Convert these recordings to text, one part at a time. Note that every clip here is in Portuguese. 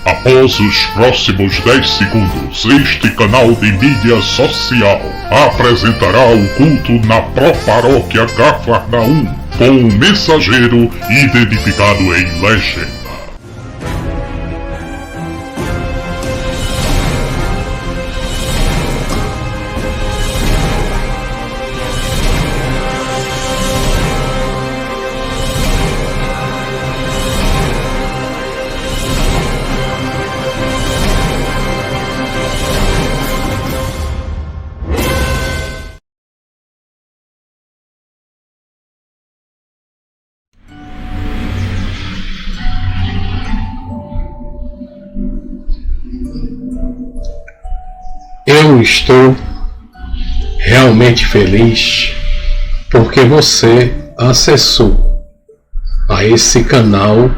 Após os próximos 10 segundos, este canal de mídia social apresentará o culto na Proparóquia Cafarnaum, com um mensageiro identificado em legenda. Eu estou realmente feliz porque você acessou a esse canal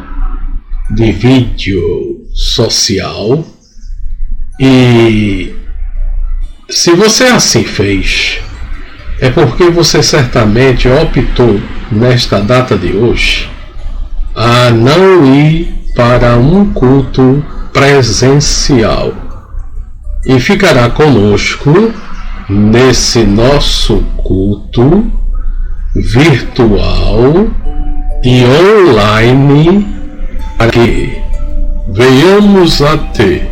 de vídeo social e se você assim fez, é porque você certamente optou nesta data de hoje a não ir para um culto presencial. E ficará conosco nesse nosso culto virtual e online para que venhamos a ter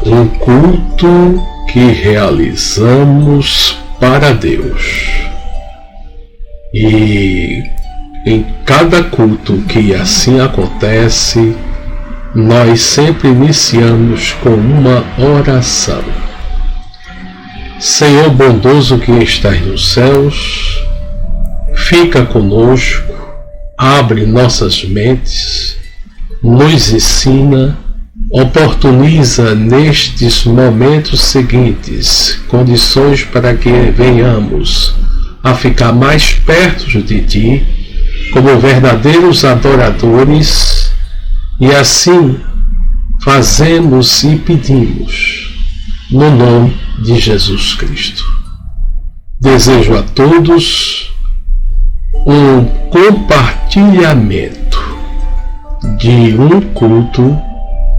um culto que realizamos para Deus. E em cada culto que assim acontece, nós sempre iniciamos com uma oração. Senhor bondoso que estás nos céus, fica conosco, abre nossas mentes, nos ensina, oportuniza nestes momentos seguintes condições para que venhamos a ficar mais perto de Ti, como verdadeiros adoradores. E assim fazemos e pedimos, no nome de Jesus Cristo. Desejo a todos um compartilhamento de um culto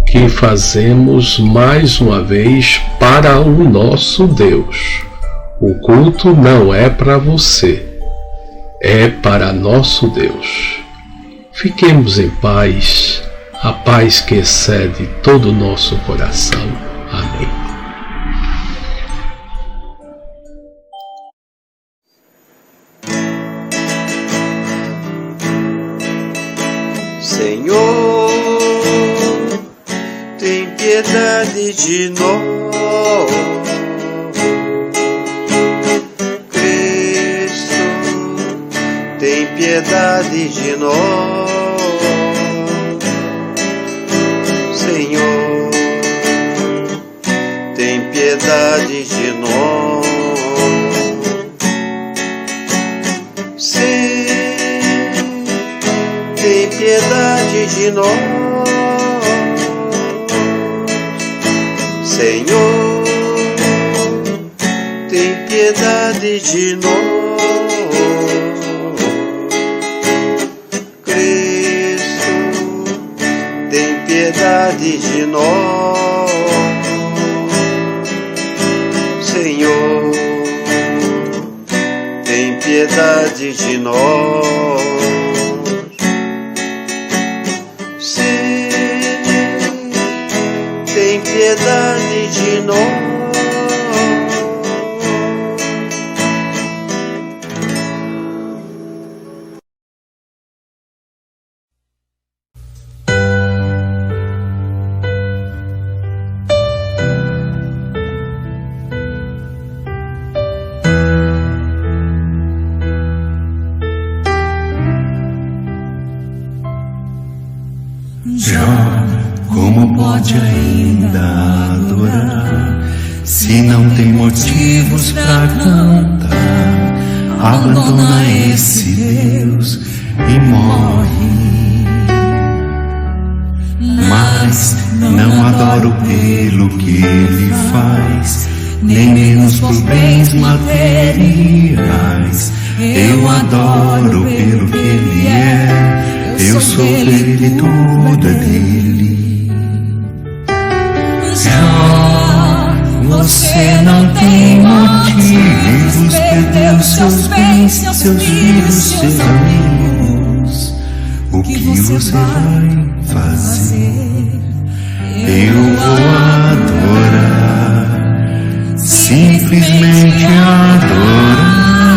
que fazemos mais uma vez para o nosso Deus. O culto não é para você, é para nosso Deus. Fiquemos em paz. A paz que excede todo o nosso coração. Amém. Senhor, tem piedade de nós. Cristo, tem piedade de nós. Senhor, tem piedade de nós. Sim, tem piedade de nós. Senhor, tem piedade de nós. Cristo, tem piedade de nós. Senhor, tem piedade de nós. Sim, tem piedade de nós. Como pode ainda adorar se não tem motivos pra cantar? Abandona esse Deus e morre. Mas não adoro pelo que Ele faz, nem menos por bens materiais. Eu adoro pelo que Ele é. Eu sou dele, tudo é dele. vos perdeu seus bens, seus filhos, seus amigos. O que você vai fazer? Eu vou adorar, simplesmente adorar.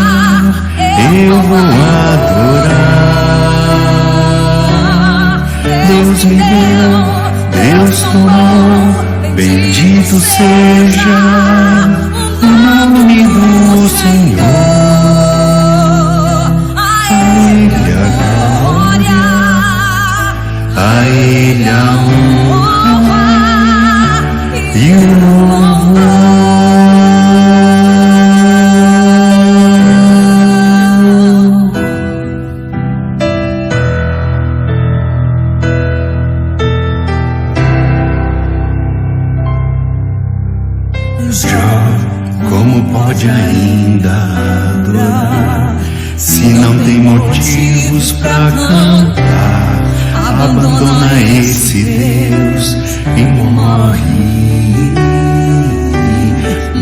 Eu vou adorar. Deus me deu, Deus tomou, bendito seja o nome do Senhor. A Ele a glória, a Ele a honra e o louvor. Como pode ainda adorar se não tem motivos pra cantar? Abandona esse Deus e morre.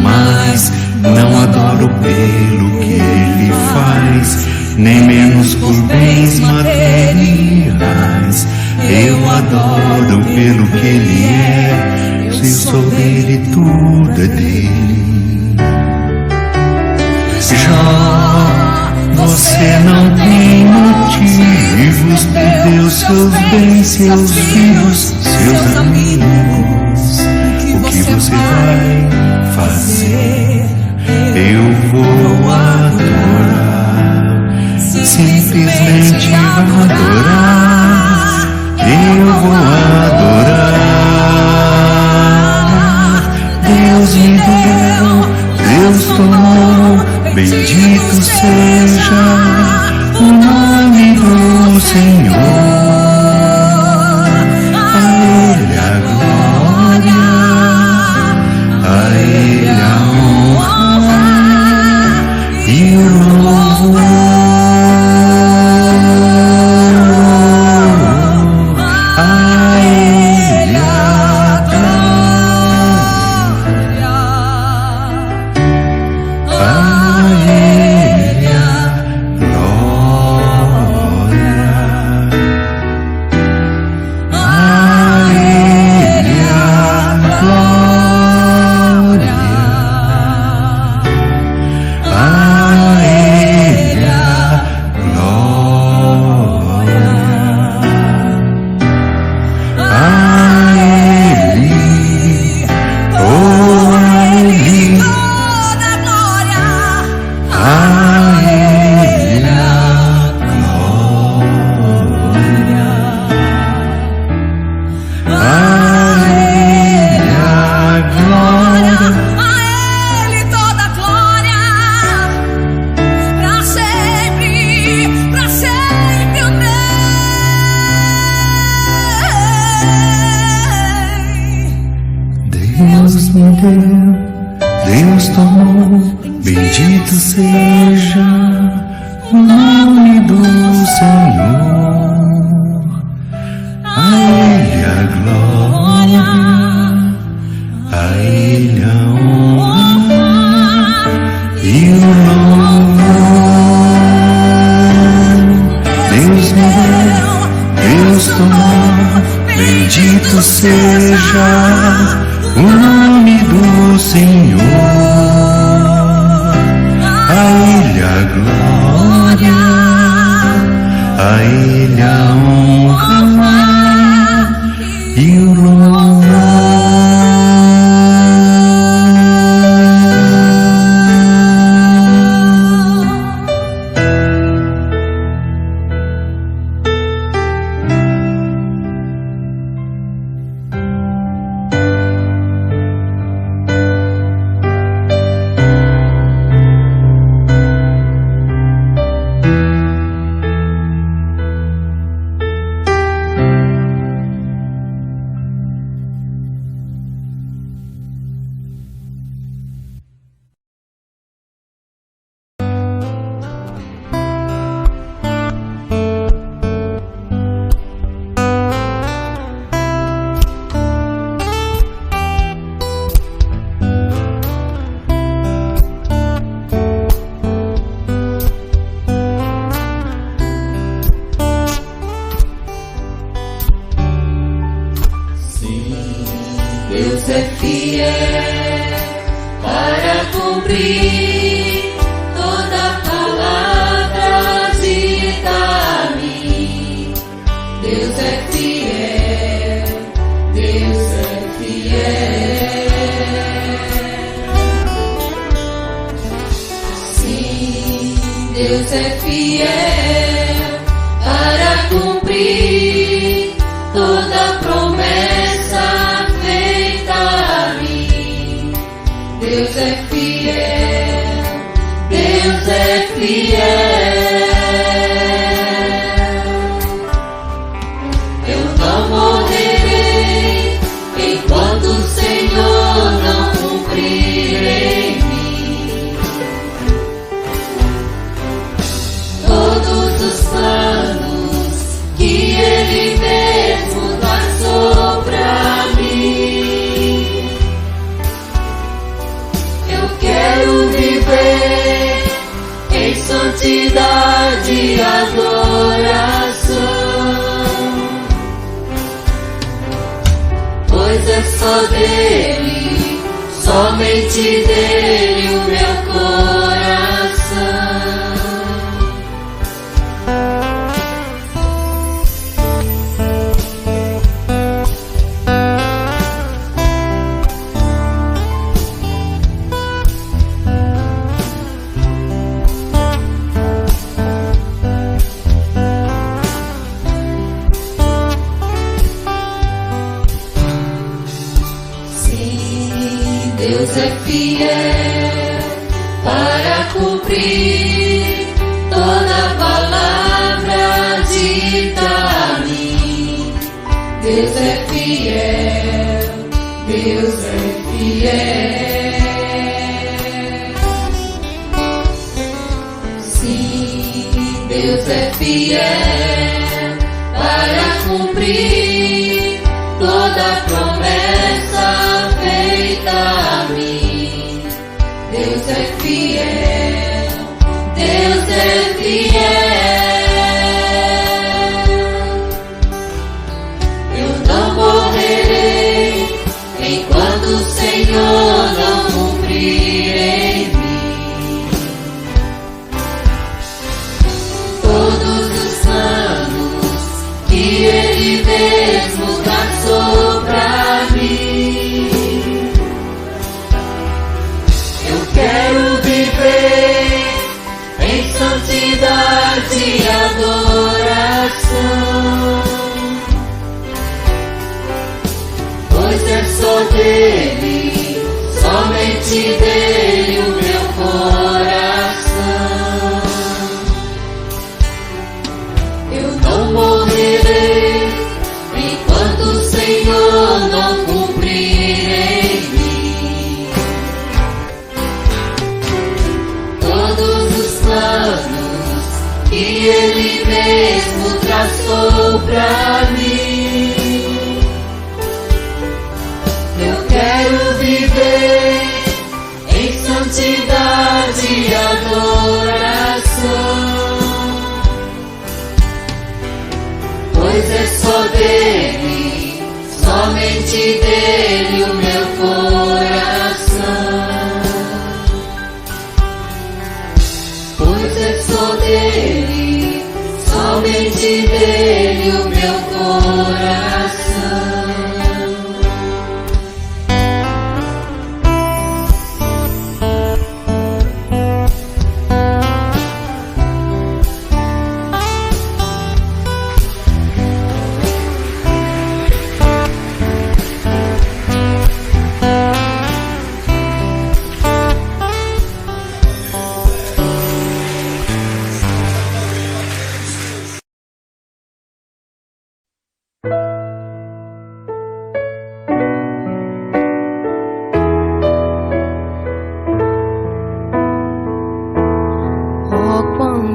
Mas não adoro pelo que Ele faz, nem menos por bens materiais. Eu adoro pelo que Ele é. Se sou dele, tudo é dele. Jó, você não tem motivos, perdeu seus bens, seus filhos, seus amigos. O que você vai fazer? Eu vou adorar, simplesmente adorar. Eu vou adorar. Deus me deu, Deus tomou, bendito seja o nome do Senhor. A Ele a glória, a Ele a honra e o louvor. Deus me deu, Deus tomou, bendito seja o nome do Senhor. A Ele a glória, a Ele a honra e o louvor. Deus me deu, Deus tomou, bendito seja o nome do Senhor. A Ele a glória, a Ele a honra e o louvor. Deus é fiel para cumprir toda palavra dita a mim. Deus é fiel, Deus é fiel. Sim, Deus é fiel para cumprir toda promessa feita a mim. Deus é fiel, Deus é fiel. Eu não morrerei enquanto o Senhor não cumprir em mim todos os planos que Ele mesmo traçou pra mim. Eu quero viver em santidade e adoração, pois é só dele, somente dele o meu coração. Sim, Deus é fiel para cumprir toda palavra dita a mim. Deus é fiel, Deus é fiel. Sim, Deus é fiel para cumprir toda promessa feita a mim. Deus é fiel, Deus é fiel. Eu não morrerei enquanto o Senhor não cumprir em mim todos os planos que Ele mesmo traçou pra mim. Eu quero viver em santidade e adoração, pois é só dele, somente dele o meu coração. Eu não morrerei enquanto o Senhor não cumprir em mim todos os planos que Ele mesmo traçou pra mim. Eu quero viver em santidade e adoração, pois é só dele, somente dele o meu coração. Pois é só dele, somente dele o meu coração.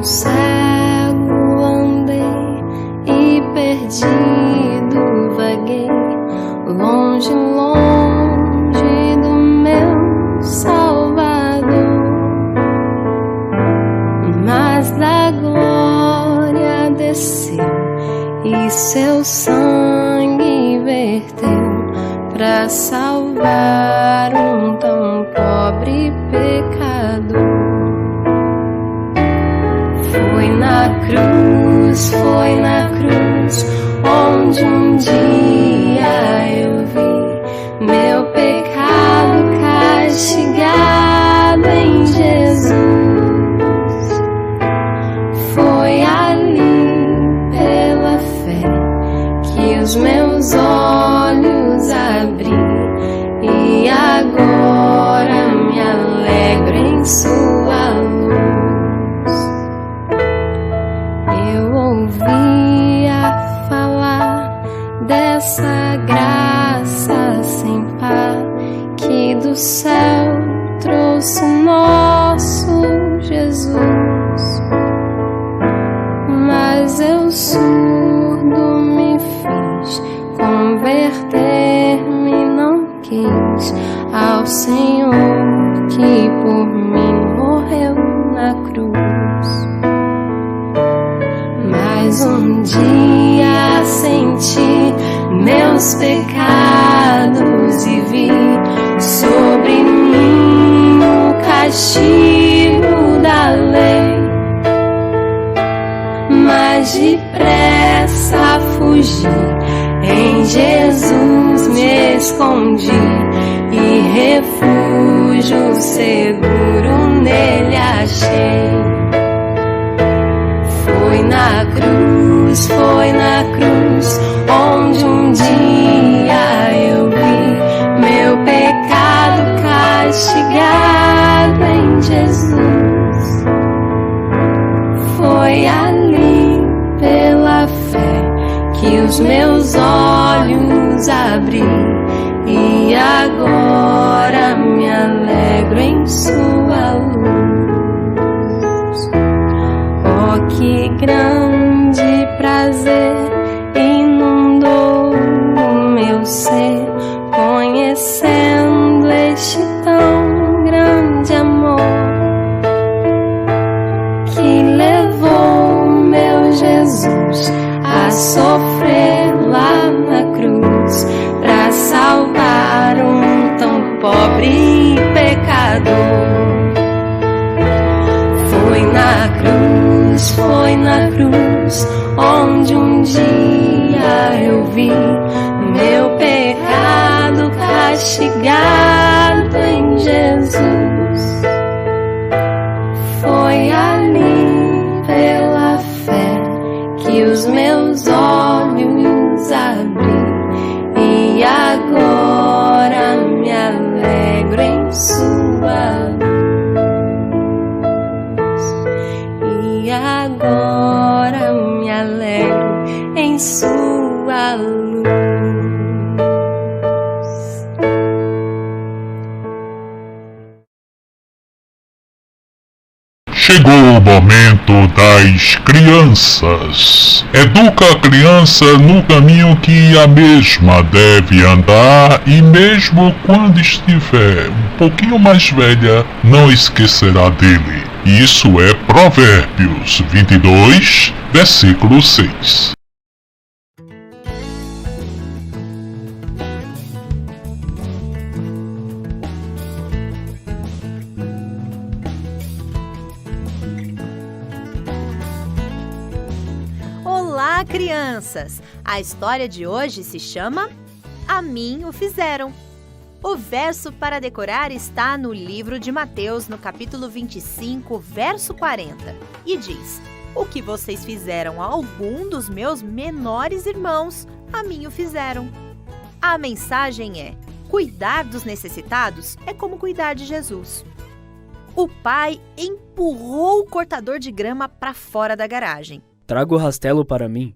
Cego andei e perdido vaguei, longe, longe do meu Salvador. Mas da glória desceu e seu sangue verteu para salvar um tão pobre pecador. Foi na cruz, onde um dia eu vi meu pecado castigado em Jesus. Foi ali pela fé que os meus olhos abri e agora me alegro em sua luz. Eu ouvia falar dessa graça sem par que do céu trouxe nosso Jesus, mas eu surdo me fiz, converter-me não quis ao Senhor que por mim morreu na cruz. Mas um dia senti meus pecados e vi sobre mim o castigo da lei. Mas depressa fugi, em Jesus me escondi e refúgio seguro nele achei. Foi na cruz, onde um dia eu vi meu pecado castigado em Jesus. Foi ali pela fé que os meus olhos abri e agora me alegro em sua luz. Oh, que grande prazer inundou o meu ser, conhecendo este tão grande amor que levou meu Jesus a sofrer lá na cruz para salvar um tão pobre pecador. Foi na cruz, onde um dia eu vi meu pecado castigado em Jesus. Foi ali pela fé que os meus olhos abri e agora me alegro em sua luz. E agora me alegro em sua luz. Chegou o momento das crianças. Educa a criança no caminho que a mesma deve andar e mesmo quando estiver um pouquinho mais velha, não esquecerá dele. Isso é Provérbios 22, versículo 6. Olá, crianças! A história de hoje se chama A Mim o Fizeram. O verso para decorar está no livro de Mateus, no capítulo 25, verso 40, e diz: O que vocês fizeram a algum dos meus menores irmãos, a mim o fizeram. A mensagem é: cuidar dos necessitados é como cuidar de Jesus. O pai empurrou o cortador de grama para fora da garagem. Traga o rastelo para mim.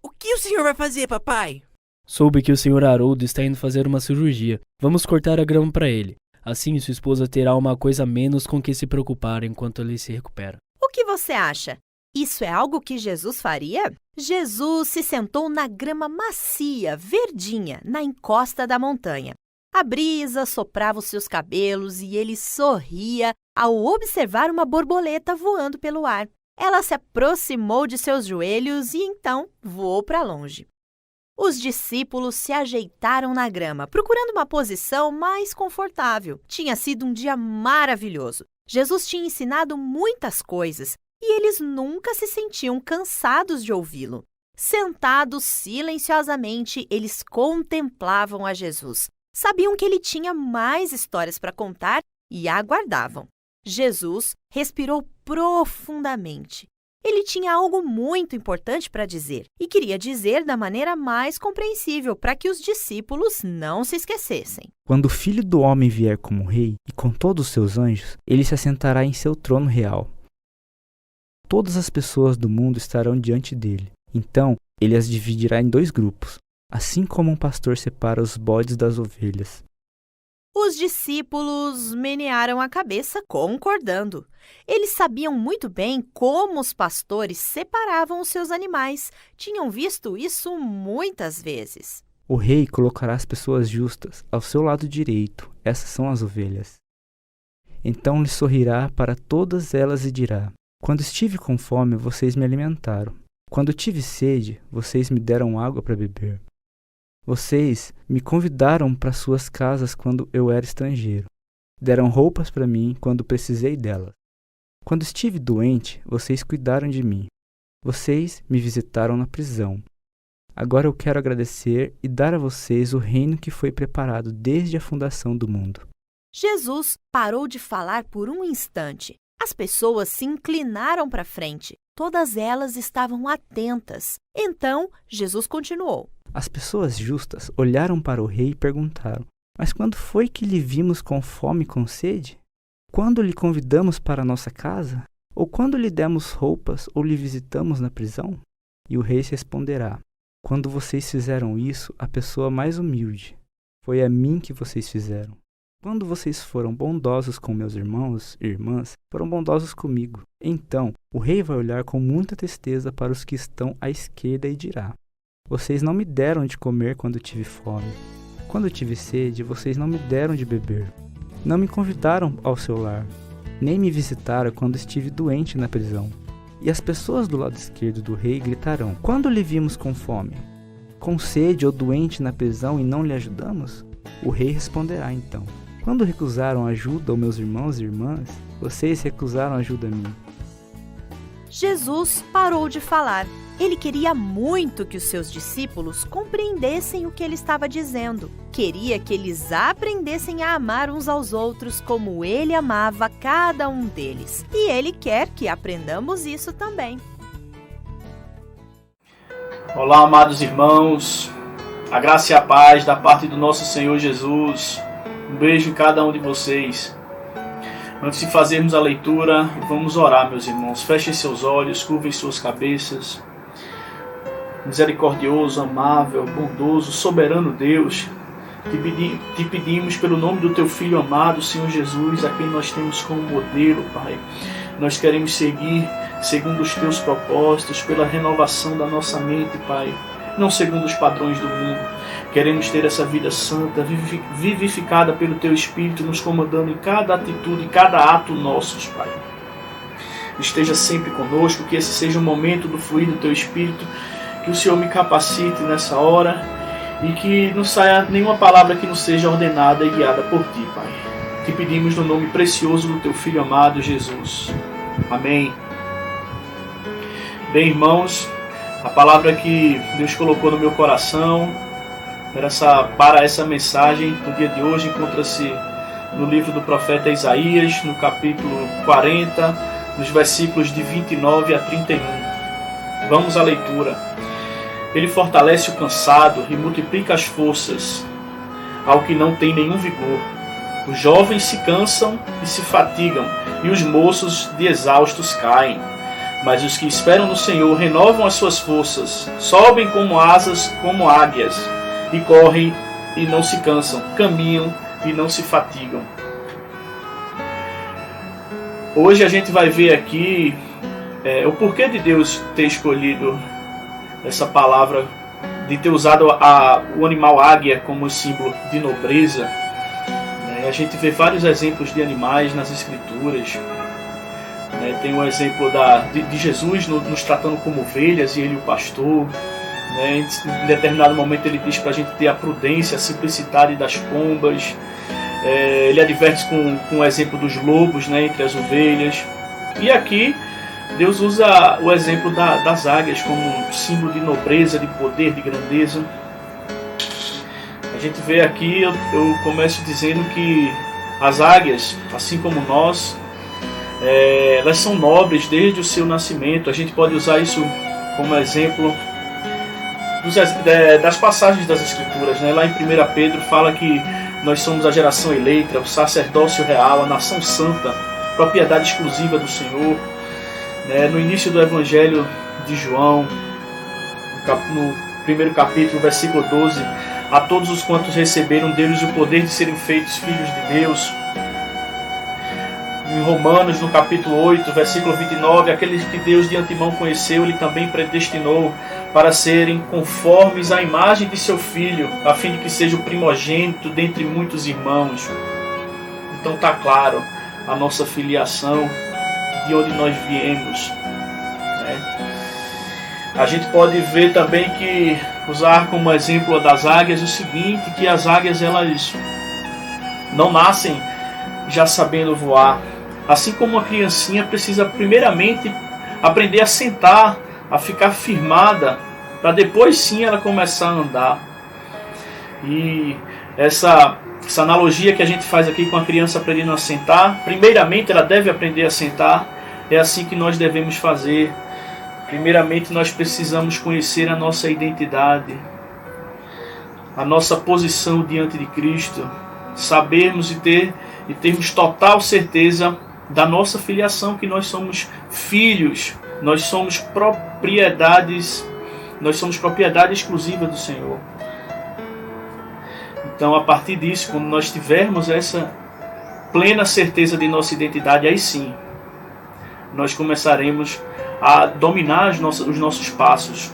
O que o senhor vai fazer, papai? Soube que o senhor Haroldo está indo fazer uma cirurgia. Vamos cortar a grama para ele. Assim, sua esposa terá uma coisa a menos com que se preocupar enquanto ele se recupera. O que você acha? Isso é algo que Jesus faria? Jesus se sentou na grama macia, verdinha, na encosta da montanha. A brisa soprava os seus cabelos e ele sorria ao observar uma borboleta voando pelo ar. Ela se aproximou de seus joelhos e então voou para longe. Os discípulos se ajeitaram na grama, procurando uma posição mais confortável. Tinha sido um dia maravilhoso. Jesus tinha ensinado muitas coisas e eles nunca se sentiam cansados de ouvi-lo. Sentados silenciosamente, eles contemplavam a Jesus. Sabiam que ele tinha mais histórias para contar e aguardavam. Jesus respirou profundamente. Ele tinha algo muito importante para dizer e queria dizer da maneira mais compreensível para que os discípulos não se esquecessem. Quando o Filho do Homem vier como rei e com todos os seus anjos, ele se assentará em seu trono real. Todas as pessoas do mundo estarão diante dele. Então, ele as dividirá em 2 grupos, assim como um pastor separa os bodes das ovelhas. Os discípulos menearam a cabeça, concordando. Eles sabiam muito bem como os pastores separavam os seus animais. Tinham visto isso muitas vezes. O rei colocará as pessoas justas ao seu lado direito. Essas são as ovelhas. Então lhe sorrirá para todas elas e dirá: quando estive com fome, vocês me alimentaram. Quando tive sede, vocês me deram água para beber. Vocês me convidaram para suas casas quando eu era estrangeiro. Deram roupas para mim quando precisei delas. Quando estive doente, vocês cuidaram de mim. Vocês me visitaram na prisão. Agora eu quero agradecer e dar a vocês o reino que foi preparado desde a fundação do mundo. Jesus parou de falar por um instante. As pessoas se inclinaram para frente. Todas elas estavam atentas. Então, Jesus continuou. As pessoas justas olharam para o rei e perguntaram: mas quando foi que lhe vimos com fome e com sede? Quando lhe convidamos para a nossa casa? Ou quando lhe demos roupas ou lhe visitamos na prisão? E o rei responderá: quando vocês fizeram isso, a pessoa mais humilde, foi a mim que vocês fizeram. Quando vocês foram bondosos com meus irmãos e irmãs, foram bondosos comigo. Então, o rei vai olhar com muita tristeza para os que estão à esquerda e dirá: vocês não me deram de comer quando tive fome. Quando tive sede, vocês não me deram de beber. Não me convidaram ao seu lar, nem me visitaram quando estive doente na prisão. E as pessoas do lado esquerdo do rei gritarão: quando lhe vimos com fome, com sede ou doente na prisão e não lhe ajudamos? O rei responderá então: quando recusaram ajuda aos meus irmãos e irmãs, vocês recusaram ajuda a mim. Jesus parou de falar. Ele queria muito que os seus discípulos compreendessem o que ele estava dizendo. Queria que eles aprendessem a amar uns aos outros como ele amava cada um deles. E ele quer que aprendamos isso também. Olá, amados irmãos. A graça e a paz da parte do nosso Senhor Jesus. Um beijo em cada um de vocês. Antes de fazermos a leitura, vamos orar, meus irmãos. Fechem seus olhos, curvem suas cabeças. Misericordioso, amável, bondoso, soberano Deus, te pedimos pelo nome do Teu Filho amado, Senhor Jesus, a quem nós temos como modelo, Pai. Nós queremos seguir segundo os Teus propósitos, pela renovação da nossa mente, Pai, não segundo os padrões do mundo. Queremos ter essa vida santa, vivificada pelo Teu Espírito, nos comandando em cada atitude, cada ato nossos, Pai. Esteja sempre conosco, que esse seja o momento do fluir do Teu Espírito, que o Senhor me capacite nessa hora e que não saia nenhuma palavra que não seja ordenada e guiada por Ti, Pai. Te pedimos no nome precioso do Teu Filho amado, Jesus. Amém. Bem, irmãos, a palavra que Deus colocou no meu coração para essa mensagem do dia de hoje encontra-se no livro do profeta Isaías, no capítulo 40, nos versículos de 29 a 31. Vamos à leitura. Ele fortalece o cansado e multiplica as forças ao que não tem nenhum vigor. Os jovens se cansam e se fatigam, e os moços de exaustos caem. Mas os que esperam no Senhor renovam as suas forças, sobem como asas, como águias, e correm e não se cansam, caminham e não se fatigam. Hoje a gente vai ver aqui o porquê de Deus ter escolhido essa palavra, de ter usado o animal águia como símbolo de nobreza. A gente vê vários exemplos de animais nas Escrituras. Tem o exemplo de Jesus nos tratando como ovelhas e ele o pastor. né? Em determinado momento ele diz para a gente ter a prudência, a simplicidade das pombas. Ele adverte com o exemplo dos lobos, né, entre as ovelhas. E aqui Deus usa o exemplo das águias como símbolo de nobreza, de poder, de grandeza. A gente vê aqui, eu começo dizendo que as águias, assim como nós, elas são nobres desde o seu nascimento. A gente pode usar isso como exemplo das passagens das Escrituras, né? Lá em 1 Pedro fala que nós somos a geração eleita, o sacerdócio real, a nação santa, propriedade exclusiva do Senhor. No início do Evangelho de João, no primeiro capítulo, versículo 12, a todos os quantos receberam deles o poder de serem feitos filhos de Deus. Em Romanos, no capítulo 8, versículo 29, aqueles que Deus de antemão conheceu, Ele também predestinou para serem conformes à imagem de seu Filho, a fim de que seja o primogênito dentre muitos irmãos. Então está claro a nossa filiação, de onde nós viemos. A gente pode ver também que, usar como exemplo das águias, o seguinte, que as águias elas não nascem já sabendo voar. Assim como uma criancinha precisa primeiramente aprender a sentar, a ficar firmada, para depois sim ela começar a andar. E essa analogia que a gente faz aqui com a criança aprendendo a sentar, primeiramente ela deve aprender a sentar, é assim que nós devemos fazer. Primeiramente nós precisamos conhecer a nossa identidade, a nossa posição diante de Cristo, sabermos e termos total certeza da nossa filiação, que nós somos filhos, nós somos propriedade exclusiva do Senhor. Então, a partir disso, quando nós tivermos essa plena certeza de nossa identidade, aí sim, nós começaremos a dominar os nossos passos,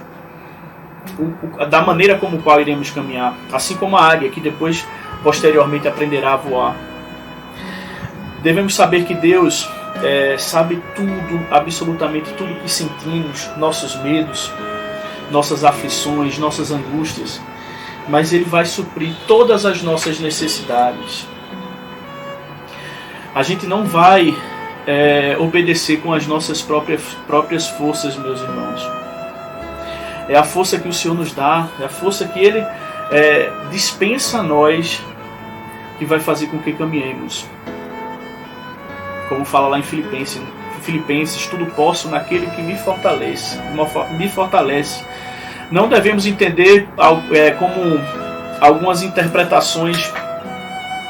da maneira como qual iremos caminhar, assim como a águia, que depois, posteriormente, aprenderá a voar. Devemos saber que Deus sabe tudo, absolutamente tudo que sentimos, nossos medos, nossas aflições, nossas angústias, mas Ele vai suprir todas as nossas necessidades. A gente não vai obedecer com as nossas próprias forças, meus irmãos. É a força que o Senhor nos dá, é a força que Ele dispensa a nós, que vai fazer com que caminhemos. Como fala lá em Filipenses, tudo posso naquele que me fortalece. Não devemos entender como algumas interpretações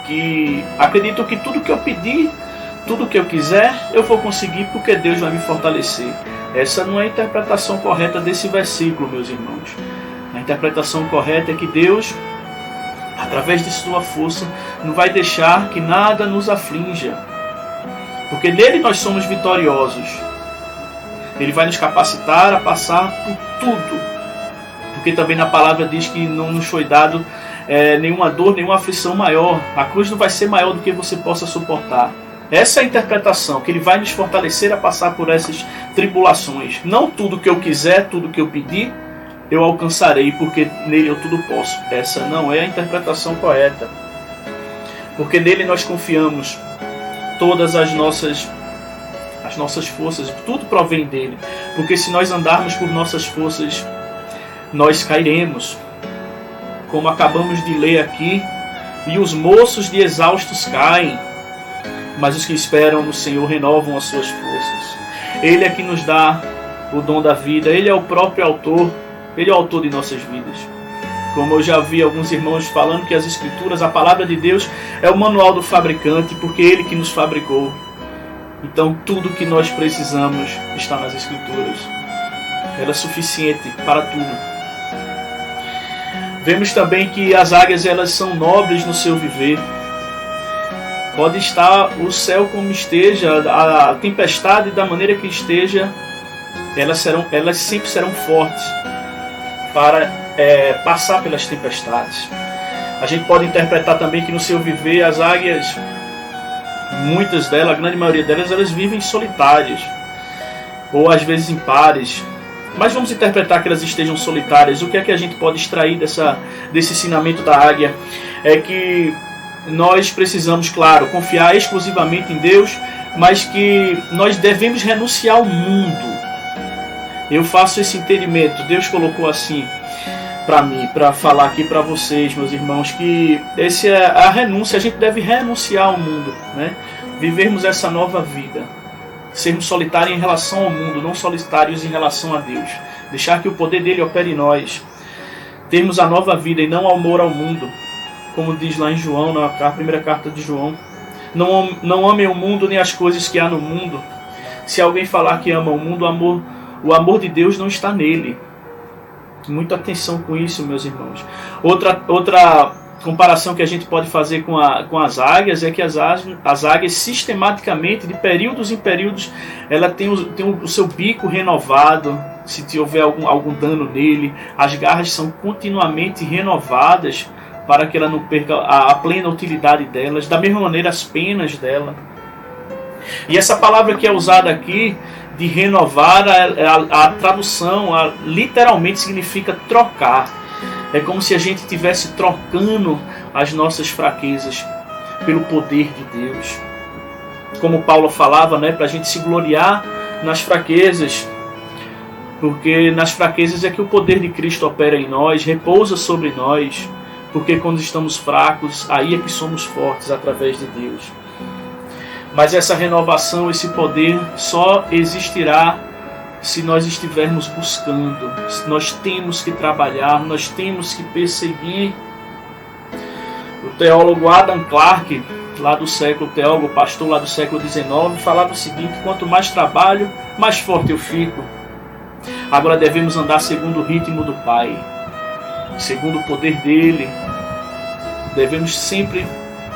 que acreditam que tudo que eu pedir, tudo que eu quiser, eu vou conseguir porque Deus vai me fortalecer. Essa não é a interpretação correta desse versículo, meus irmãos. A interpretação correta é que Deus, através de sua força, não vai deixar que nada nos aflinja, porque nele nós somos vitoriosos. Ele vai nos capacitar a passar por tudo, porque também na palavra diz que não nos foi dado nenhuma dor, nenhuma aflição maior. A cruz não vai ser maior do que você possa suportar. Essa é a interpretação, que Ele vai nos fortalecer a passar por essas tribulações. Não tudo que eu quiser, tudo que eu pedir, eu alcançarei, porque nele eu tudo posso. Essa não é a interpretação correta, porque nele nós confiamos. Todas as nossas forças, tudo provém dele. Porque se nós andarmos por nossas forças, nós cairemos. Como acabamos de ler aqui, e os moços de exaustos caem, mas os que esperam no Senhor renovam as suas forças. Ele é que nos dá o dom da vida, Ele é o próprio autor, Ele é o autor de nossas vidas. Como eu já vi alguns irmãos falando que as Escrituras, a palavra de Deus, é o manual do fabricante, porque Ele que nos fabricou. Então tudo que nós precisamos está nas Escrituras. Ela é suficiente para tudo. Vemos também que as águias elas são nobres no seu viver. Pode estar o céu como esteja, a tempestade da maneira que esteja, elas sempre serão fortes para passar pelas tempestades. A gente pode interpretar também que no seu viver as águias, muitas delas, a grande maioria delas, elas vivem solitárias, ou às vezes em pares. Mas vamos interpretar que elas estejam solitárias. O que é que a gente pode extrair desse ensinamento da águia? É que nós precisamos, claro, confiar exclusivamente em Deus, mas que nós devemos renunciar ao mundo. Eu faço esse entendimento. Deus colocou assim para mim, para falar aqui para vocês, meus irmãos, que essa é a renúncia. A gente deve renunciar ao mundo, né? Vivermos essa nova vida. Sermos solitários em relação ao mundo, não solitários em relação a Deus. Deixar que o poder dele opere em nós. Termos a nova vida e não amor ao mundo. Como diz lá em João, na primeira carta de João. Não amem o mundo nem as coisas que há no mundo. Se alguém falar que ama o mundo, o amor de Deus não está nele. Muita atenção com isso, meus irmãos. Outra comparação que a gente pode fazer com as águias é que as águias sistematicamente, de períodos em períodos, ela tem o seu bico renovado. Se houver algum dano nele, as garras são continuamente renovadas para que ela não perca a plena utilidade delas. Da mesma maneira, as penas dela. E essa palavra que é usada aqui, de renovar, a tradução literalmente significa trocar. É como se a gente estivesse trocando as nossas fraquezas pelo poder de Deus. Como Paulo falava, né, para a gente se gloriar nas fraquezas, porque nas fraquezas é que o poder de Cristo opera em nós, repousa sobre nós, porque quando estamos fracos, aí é que somos fortes através de Deus. Mas essa renovação, esse poder só existirá se nós estivermos buscando. Nós temos que trabalhar, nós temos que perseguir. O teólogo Adam Clarke, pastor lá do século XIX, falava o seguinte: quanto mais trabalho, mais forte eu fico. Agora devemos andar segundo o ritmo do Pai, segundo o poder dele. Devemos sempre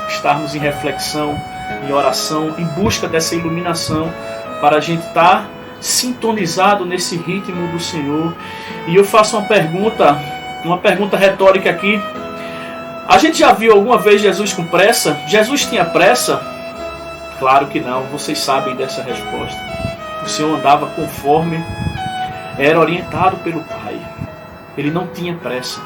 estarmos em reflexão, em oração, em busca dessa iluminação, para a gente estar sintonizado nesse ritmo do Senhor. E eu faço uma pergunta retórica aqui. A gente já viu alguma vez Jesus com pressa? Jesus tinha pressa? Claro que não, vocês sabem dessa resposta. O Senhor andava conforme era orientado pelo Pai. Ele não tinha pressa.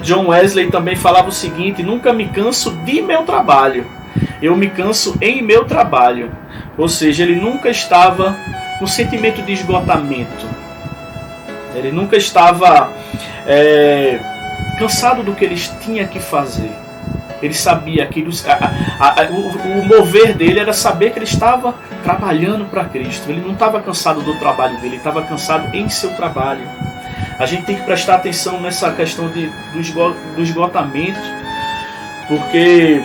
John Wesley também falava o seguinte: nunca me canso de meu trabalho, eu me canso em meu trabalho. Ou seja, ele nunca estava com sentimento de esgotamento. Ele nunca estava cansado do que ele tinha que fazer. Ele sabia que o mover dele era saber que ele estava trabalhando para Cristo. Ele não estava cansado do trabalho dele, ele estava cansado em seu trabalho. A gente tem que prestar atenção nessa questão do esgotamento, porque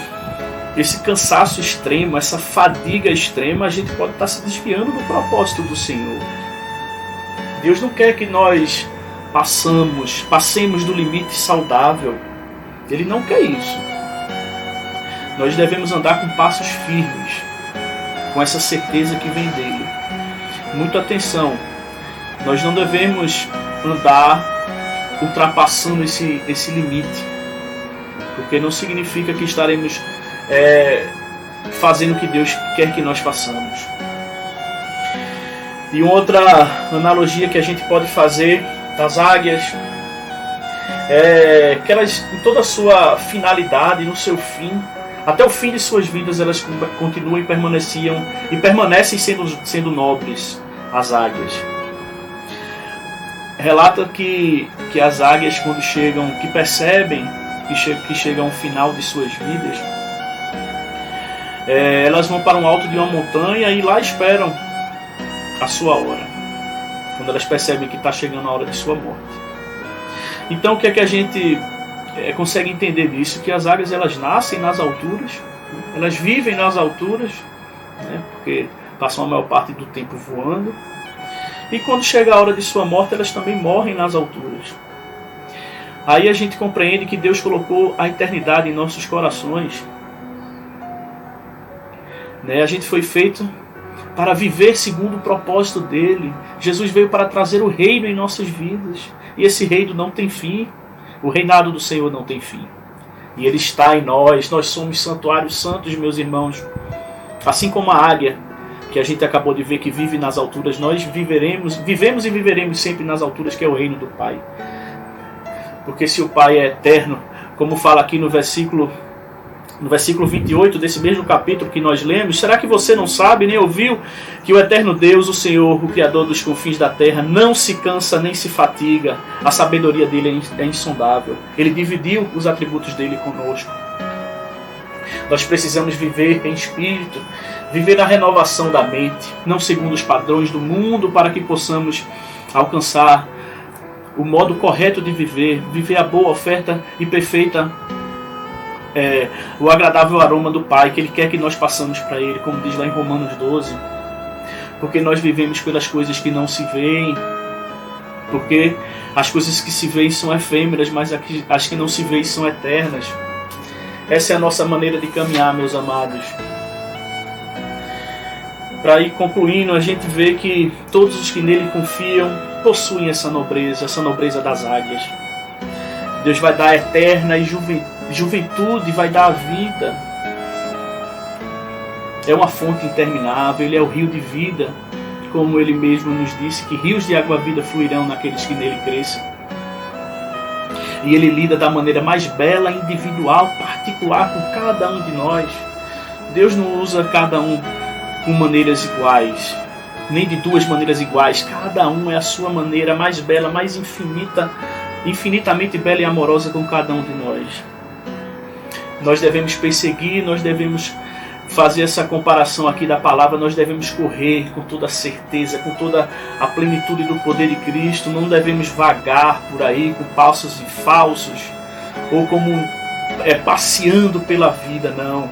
esse cansaço extremo, essa fadiga extrema, a gente pode estar se desviando do propósito do Senhor. Deus não quer que nós passemos do limite saudável. Ele não quer isso. Nós devemos andar com passos firmes, com essa certeza que vem dele. Muita atenção. Nós não devemos andar ultrapassando esse limite, porque não significa que estaremos fazendo o que Deus quer que nós façamos. E outra analogia que a gente pode fazer das águias é que elas, em toda a sua finalidade, no seu fim, até o fim de suas vidas, elas continuam e permanecem sendo nobres, as águias. Relata que as águias, quando chegam, que percebem que chegam ao final de suas vidas, elas vão para um alto de uma montanha e lá esperam a sua hora, quando elas percebem que está chegando a hora de sua morte. Então, o que é que a gente consegue entender disso? Que as águias, elas nascem nas alturas, elas vivem nas alturas, né, porque passam a maior parte do tempo voando. E quando chega a hora de sua morte, elas também morrem nas alturas. Aí a gente compreende que Deus colocou a eternidade em nossos corações. A gente foi feito para viver segundo o propósito dele. Jesus veio para trazer o reino em nossas vidas. E esse reino não tem fim. O reinado do Senhor não tem fim. E ele está em nós. Nós somos santuários santos, meus irmãos. Assim como a águia que a gente acabou de ver que vive nas alturas, nós vivemos e viveremos sempre nas alturas, que é o reino do Pai. Porque se o Pai é eterno, como fala aqui no versículo 28 desse mesmo capítulo que nós lemos, será que você não sabe, nem ouviu, que o eterno Deus, o Senhor, o Criador dos confins da terra, não se cansa nem se fatiga, a sabedoria dele é insondável. Ele dividiu os atributos dele conosco. Nós precisamos viver em espírito, viver na renovação da mente, não segundo os padrões do mundo, para que possamos alcançar o modo correto de viver a boa oferta e perfeita, o agradável aroma do Pai, que Ele quer que nós passamos para Ele, como diz lá em Romanos 12. Porque nós vivemos pelas coisas que não se veem, porque as coisas que se veem são efêmeras, mas as que não se veem são eternas. Essa é a nossa maneira de caminhar, meus amados. Para ir concluindo, a gente vê que todos os que nele confiam possuem essa nobreza das águias. Deus vai dar a eterna e juventude, vai dar a vida. É uma fonte interminável, Ele é o rio de vida, como Ele mesmo nos disse, que rios de água-vida fluirão naqueles que nele crescem. E Ele lida da maneira mais bela, individual, particular com cada um de nós. Deus não usa cada um com maneiras iguais, nem de duas maneiras iguais. Cada um é a sua maneira mais bela, mais infinitamente bela e amorosa com cada um de nós. Nós devemos perseguir, nós devemos fazer essa comparação aqui da palavra, nós devemos correr com toda a certeza, com toda a plenitude do poder de Cristo. Não devemos vagar por aí com passos e falsos, ou como passeando pela vida, não.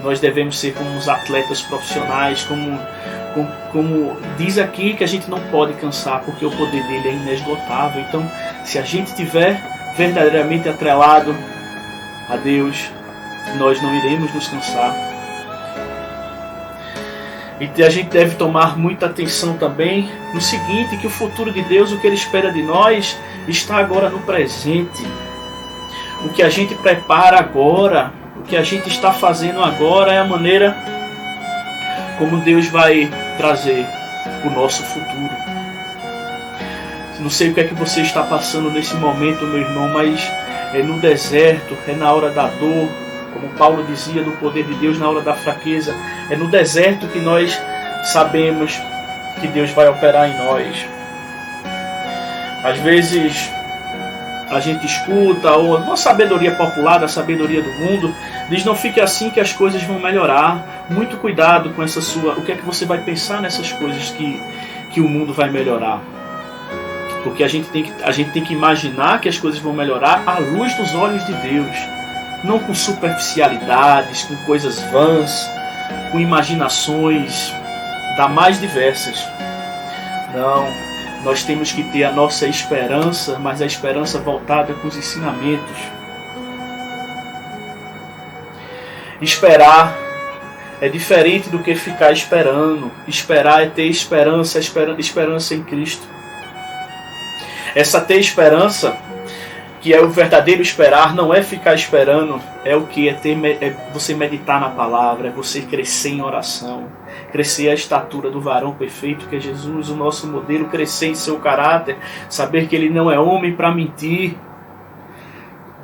Nós devemos ser como os atletas profissionais, como diz aqui, que a gente não pode cansar, porque o poder dele é inesgotável. Então, se a gente estiver verdadeiramente atrelado a Deus, nós não iremos nos cansar. E a gente deve tomar muita atenção também no seguinte, que o futuro de Deus, o que Ele espera de nós, está agora no presente. O que a gente prepara agora, o que a gente está fazendo agora é a maneira como Deus vai trazer o nosso futuro. Não sei o que é que você está passando nesse momento, meu irmão, mas é no deserto, é na hora da dor, como Paulo dizia, do poder de Deus na hora da fraqueza. É no deserto que nós sabemos que Deus vai operar em nós. Às vezes a gente escuta, ou uma sabedoria popular, a sabedoria do mundo, diz: não fique assim que as coisas vão melhorar. Muito cuidado com essa o que é que você vai pensar nessas coisas que o mundo vai melhorar. Porque a gente tem que imaginar que as coisas vão melhorar à luz dos olhos de Deus. Não com superficialidades, com coisas vãs, com imaginações da mais diversas. Não, nós temos que ter a nossa esperança, mas a esperança voltada com os ensinamentos. Esperar é diferente do que ficar esperando. Esperar é ter esperança em Cristo. Essa ter esperança, que é o verdadeiro esperar, não é ficar esperando, é o que? É você meditar na palavra, é você crescer em oração, crescer a estatura do varão perfeito, que é Jesus, o nosso modelo, crescer em seu caráter, saber que Ele não é homem para mentir,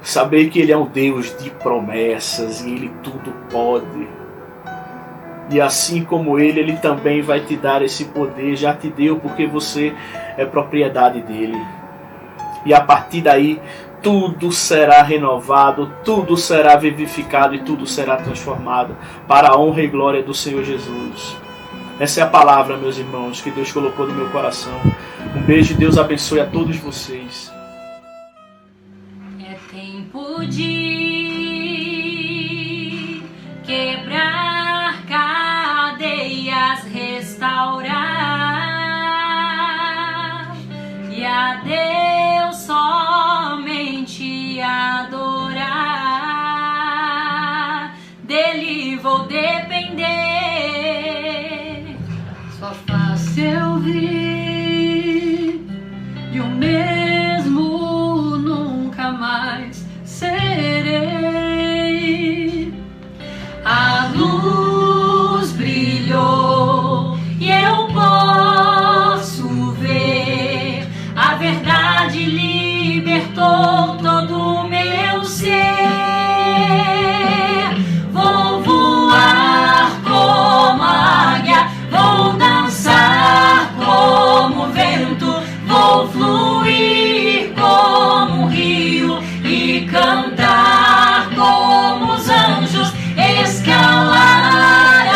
saber que Ele é um Deus de promessas e Ele tudo pode. E assim como Ele também vai te dar esse poder, já te deu, porque você é propriedade dEle. E a partir daí, tudo será renovado, tudo será vivificado e tudo será transformado para a honra e glória do Senhor Jesus. Essa é a palavra, meus irmãos, que Deus colocou no meu coração. Um beijo e Deus abençoe a todos vocês. É tempo de quebrar cadeias, restaurar e a Deus somente adorar. Dele vou depender, sua face eu vi e o mesmo nunca mais serei. e cantar como os anjos, escalar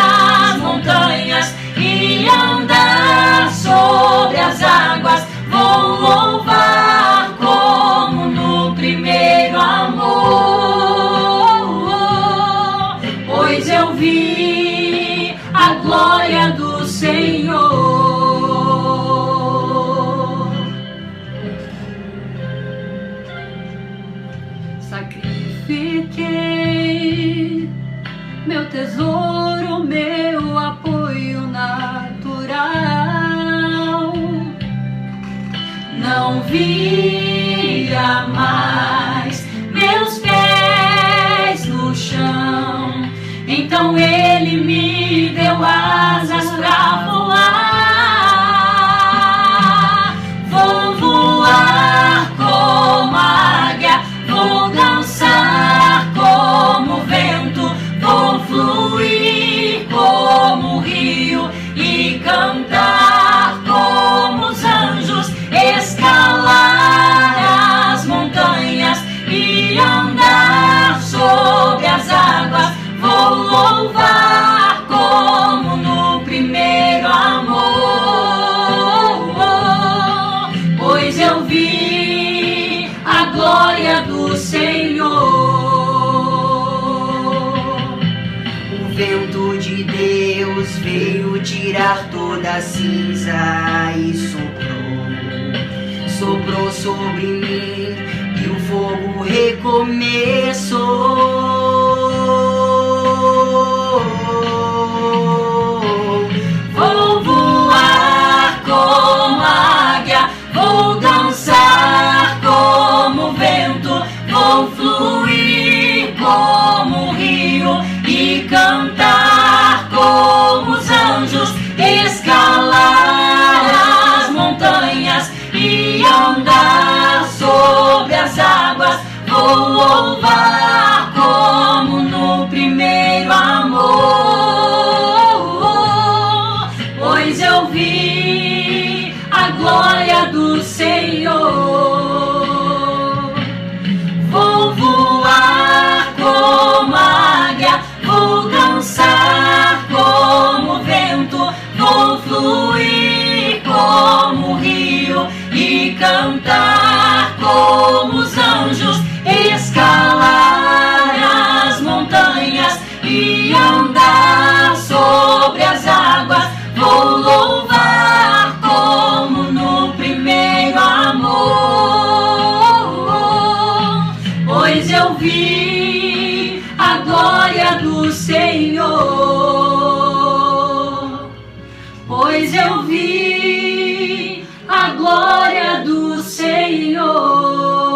as montanhas e andar sobre as águas. Vou louvar como no primeiro amor, pois eu vi a glória do Senhor. Sacrifiquei meu tesouro, meu apoio natural. Não via mais meus pés no chão, então Ele me deu asas pra voar. Vou voar como águia, vou dançar como vento, vou fluir como rio e cantar como os anjos, escalar as montanhas e andar sobre as águas. Vou louvar como no primeiro amor, pois eu vi a glória do Senhor. O vento de Deus veio tirar toda a cinza e soprou sobre mim, e o fogo recomeçou. Vou voar como águia, vou dançar como vento, vou fluir como rio e cantar como os anjos, escalar as montanhas e andar sobre as águas. Vou louvar como no primeiro amor, pois eu vi a glória do Senhor. Vou voar como águia, vou dançar como vento, vou fluir como rio e cantar como os anjos, escalar as montanhas e andar sobre as águas. Vou louvar como no primeiro amor, pois eu vi a glória do Senhor. Pois eu vi a glória do Senhor.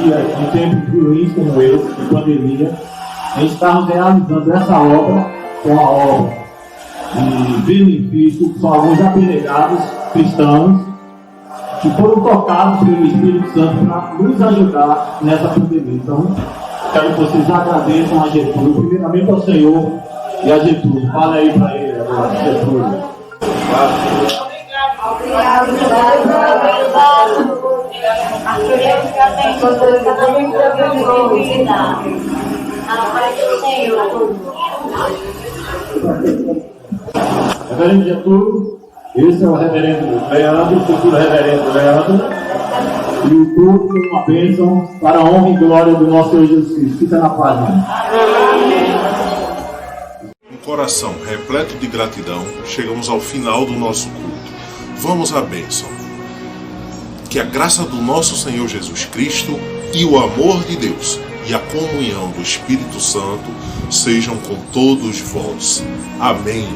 Em tempos ruins como esse, de pandemia, a gente está realizando essa obra com a obra de benefício, são alguns abnegados cristãos que foram tocados pelo Espírito Santo para nos ajudar nessa pandemia. Então, quero que vocês agradeçam a Getúlio, primeiramente ao Senhor e a Getúlio. Fala aí para ele agora, Getúlio. Obrigado. Que Deus te abençoe, cada um que abençoe vida. Na paz do Senhor. Reverendo Getúlio, esse é o reverendo Leandro, futuro reverendo Leandro. E o culto é uma bênção para a honra e glória do nosso Senhor Jesus Cristo. Fica na paz, irmão. Um coração repleto de gratidão, chegamos ao final do nosso culto. Vamos à bênção. Que a graça do nosso Senhor Jesus Cristo e o amor de Deus e a comunhão do Espírito Santo sejam com todos vós. Amém.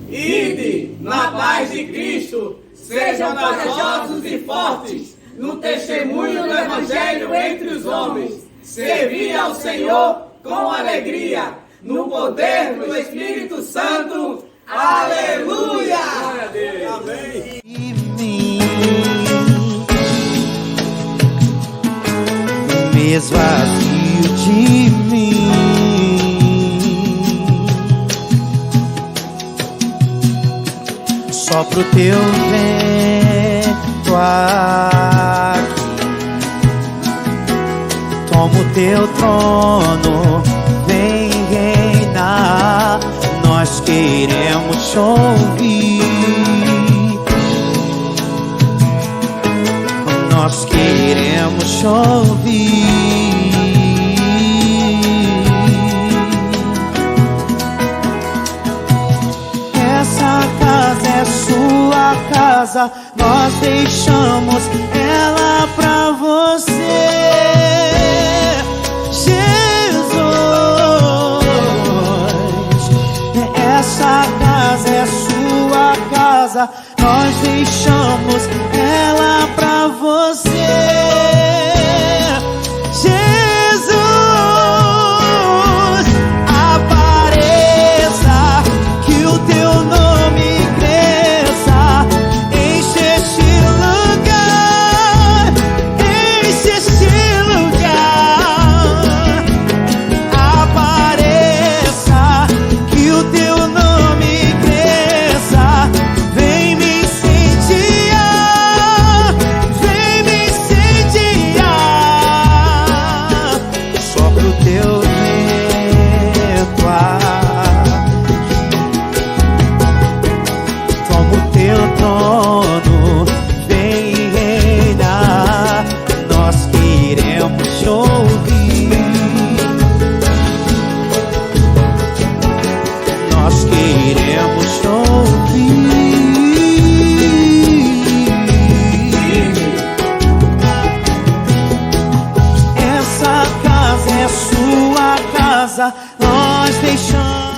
Ide na paz de Cristo, sejam corajosos e fortes no testemunho do Evangelho entre os homens. Servir ao Senhor com alegria, no poder do Espírito Santo. Aleluia! Glória a Deus. Amém. esvazio de mim. Só pro teu vento aqui, toma o teu trono, vem reinar. Nós queremos ouvir, nós queremos ouvir. Essa casa é sua casa, nós deixamos ela pra você, Jesus. Essa casa é sua casa, nós deixamos ela pra você, Jesus. Apareça, que o teu nome cresça, enche este lugar, enche este lugar. Apareça, que o teu nome cresça, vem me incendiar, vem me incendiar. Sopra o teu vento aqui, toma o teu trono, vem reinar. Nós queremos ouvir, nós queremos ouvir. Essa casa é sua casa, nós deixamos